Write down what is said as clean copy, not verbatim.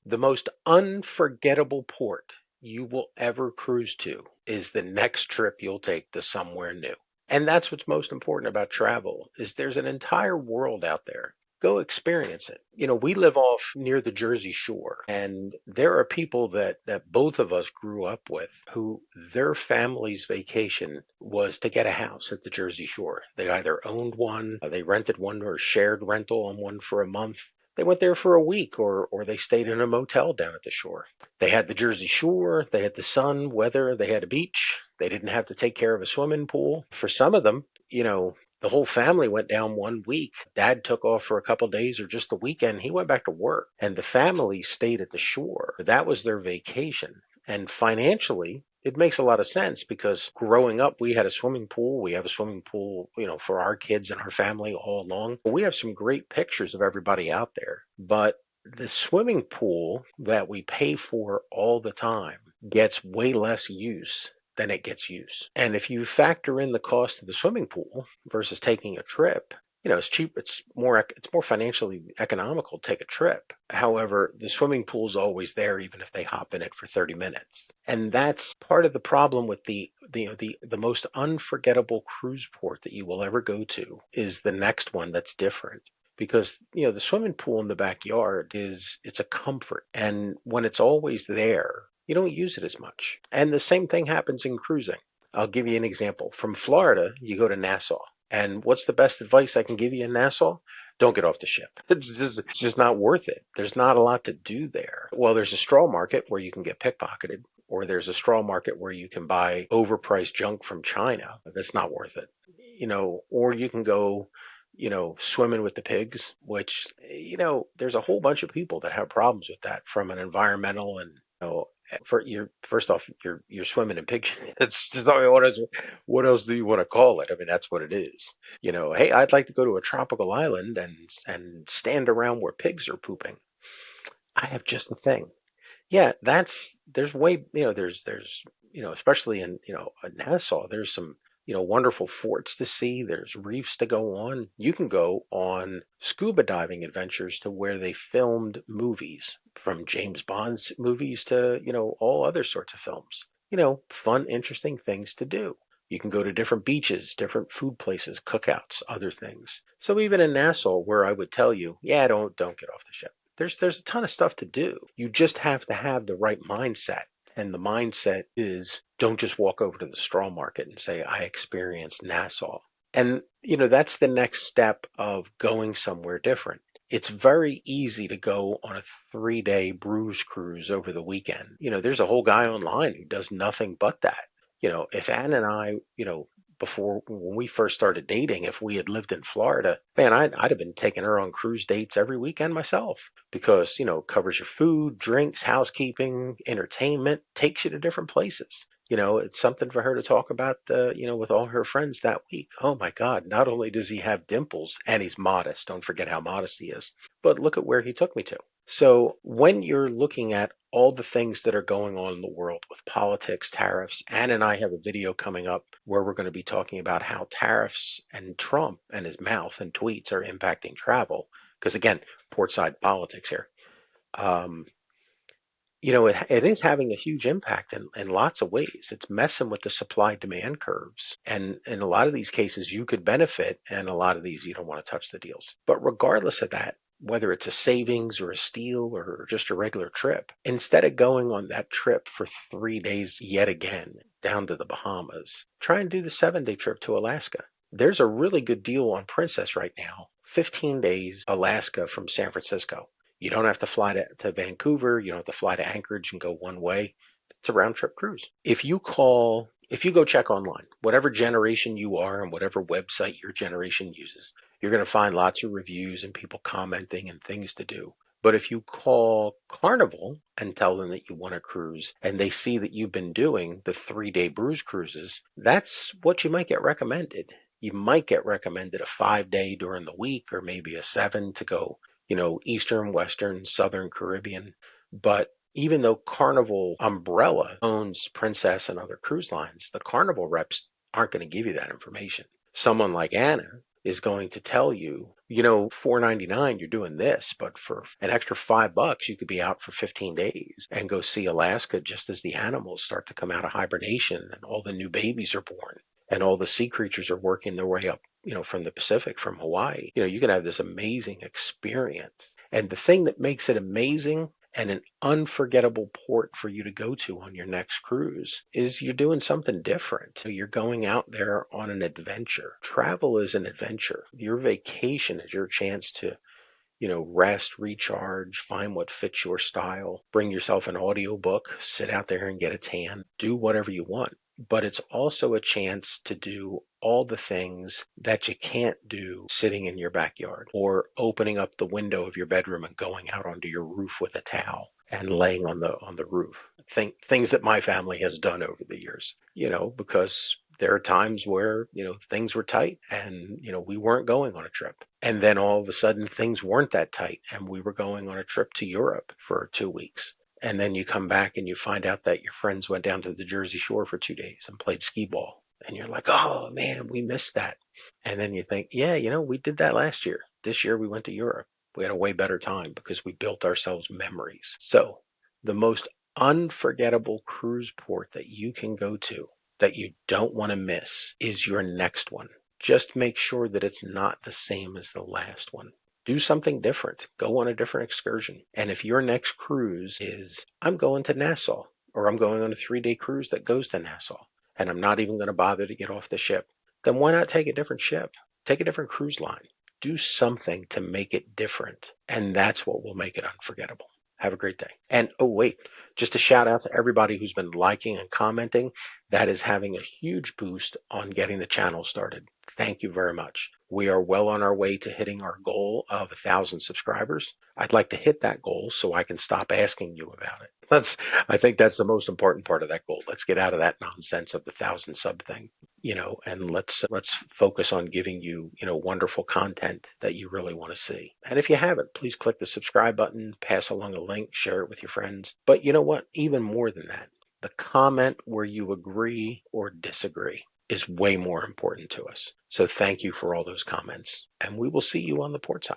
The most unforgettable port you will ever cruise to is the next trip you'll take to somewhere new. And that's what's most important about travel is there's an entire world out there. Go experience it. We live off near the Jersey Shore, and there are people that both of us grew up with who their family's vacation was to get a house at the Jersey Shore. They either owned one, they rented one or shared rental on one for a month. They went there for a week or they stayed in a motel down at the shore. They had the Jersey Shore, they had the sun, weather, they had a beach. They didn't have to take care of a swimming pool. For some of them, the whole family went down one week. Dad took off for a couple days or just the weekend. He went back to work and the family stayed at the shore. That was their vacation. And financially, it makes a lot of sense because growing up, we had a swimming pool. We have a swimming pool, for our kids and our family all along. We have some great pictures of everybody out there. But the swimming pool that we pay for all the time gets way less use than it gets use. And if you factor in the cost of the swimming pool versus taking a trip, it's cheap. It's more financially economical to take a trip. However, the swimming pool's always there, even if they hop in it for 30 minutes. And that's part of the problem with the most unforgettable cruise port that you will ever go to is the next one that's different. Because the swimming pool in the backyard it's a comfort, and when it's always there, you don't use it as much. And the same thing happens in cruising. I'll give you an example. From Florida, you go to Nassau. And what's the best advice I can give you in Nassau? Don't get off the ship. It's just not worth it. There's not a lot to do there. Well, there's a straw market where you can get pickpocketed, or there's a straw market where you can buy overpriced junk from China. That's not worth it. Or you can go swimming with the pigs, which, there's a whole bunch of people that have problems with that from an environmental and, first off, you're swimming in pig shit. It's just, I mean, what else do you want to call it? I mean, that's what it is. Hey, I'd like to go to a tropical island and stand around where pigs are pooping. I have just the thing. Yeah, there's way, especially in, Nassau, there's some, wonderful forts to see. There's reefs to go on. You can go on scuba diving adventures to where they filmed movies, from James Bond's movies to, all other sorts of films. Fun, interesting things to do. You can go to different beaches, different food places, cookouts, other things. So even in Nassau, where I would tell you, yeah, don't get off the ship. There's a ton of stuff to do. You just have to have the right mindset. And the mindset is don't just walk over to the straw market and say, I experienced Nassau. And, that's the next step of going somewhere different. It's very easy to go on a 3-day bruise cruise over the weekend. There's a whole guy online who does nothing but that. If Ann and I, before when we first started dating, if we had lived in Florida, man, I'd have been taking her on cruise dates every weekend myself because, covers your food, drinks, housekeeping, entertainment, takes you to different places. It's something for her to talk about, with all her friends that week. Oh my God, not only does he have dimples and he's modest, don't forget how modest he is, but look at where he took me to. So when you're looking at all the things that are going on in the world with politics, tariffs, Ann and I have a video coming up where we're going to be talking about how tariffs and Trump and his mouth and tweets are impacting travel. Because again, portside politics here. Um, it is having a huge impact in lots of ways. It's messing with the supply demand curves. And in a lot of these cases, you could benefit, and a lot of these, you don't want to touch the deals. But regardless of that, whether it's a savings or a steal or just a regular trip, instead of going on that trip for 3 days yet again down to the Bahamas, try and do the 7-day trip to Alaska. There's a really good deal on Princess right now. 15 days Alaska from San Francisco. You don't have to fly to Vancouver. You don't have to fly to Anchorage and go one way. It's a round trip cruise. If you go check online, whatever generation you are and whatever website your generation uses, you're going to find lots of reviews and people commenting and things to do. But if you call Carnival and tell them that you want to cruise and they see that you've been doing the 3-day cruise cruises, that's what you might get recommended. You might get recommended a 5-day during the week or maybe a 7 to go, Eastern, Western, Southern Caribbean. But even though Carnival umbrella owns Princess and other cruise lines, the Carnival reps aren't going to give you that information. Someone like Anna, is going to tell you, you know, 4.99 you're doing this, but for an extra $5 you could be out for 15 days and go see Alaska just as the animals start to come out of hibernation and all the new babies are born and all the sea creatures are working their way up, you know, from the Pacific, from Hawaii. You know, you can have this amazing experience. And the thing that makes it amazing and an unforgettable port for you to go to on your next cruise is you're doing something different. So you're going out there on an adventure. Travel is an adventure. Your vacation is your chance to, you know, rest, recharge, find what fits your style, bring yourself an audiobook, sit out there and get a tan, do whatever you want. But it's also a chance to do all the things that you can't do sitting in your backyard or opening up the window of your bedroom and going out onto your roof with a towel and laying on the roof. Things that my family has done over the years, you know, because there are times where, you know, things were tight and, you know, we weren't going on a trip. And then all of a sudden things weren't that tight and we were going on a trip to Europe for 2 weeks. And then you come back and you find out that your friends went down to the Jersey Shore for 2 days and played skee ball. And you're like, oh man, we missed that. And then you think, yeah, you know, we did that last year. This year we went to Europe. We had a way better time because we built ourselves memories. So the most unforgettable cruise port that you can go to that you don't want to miss is your next one. Just make sure that it's not the same as the last one. Do something different. Go on a different excursion. And if your next cruise is, I'm going to Nassau, or I'm going on a 3-day cruise that goes to Nassau, and I'm not even going to bother to get off the ship, then why not take a different ship? Take a different cruise line. Do something to make it different. And that's what will make it unforgettable. Have a great day. And oh, wait, just a shout out to everybody who's been liking and commenting. That is having a huge boost on getting the channel started. Thank you very much. We are well on our way to hitting our goal of 1,000 subscribers. I'd like to hit that goal so I can stop asking you about it. I think that's the most important part of that goal. Let's get out of that nonsense of the 1,000 sub thing, you know, and let's focus on giving you, you know, wonderful content that you really want to see. And if you haven't, please click the subscribe button, pass along a link, share it with your friends. But you know what? Even more than that, the comment where you agree or disagree is way more important to us. So thank you for all those comments, and we will see you on the port side.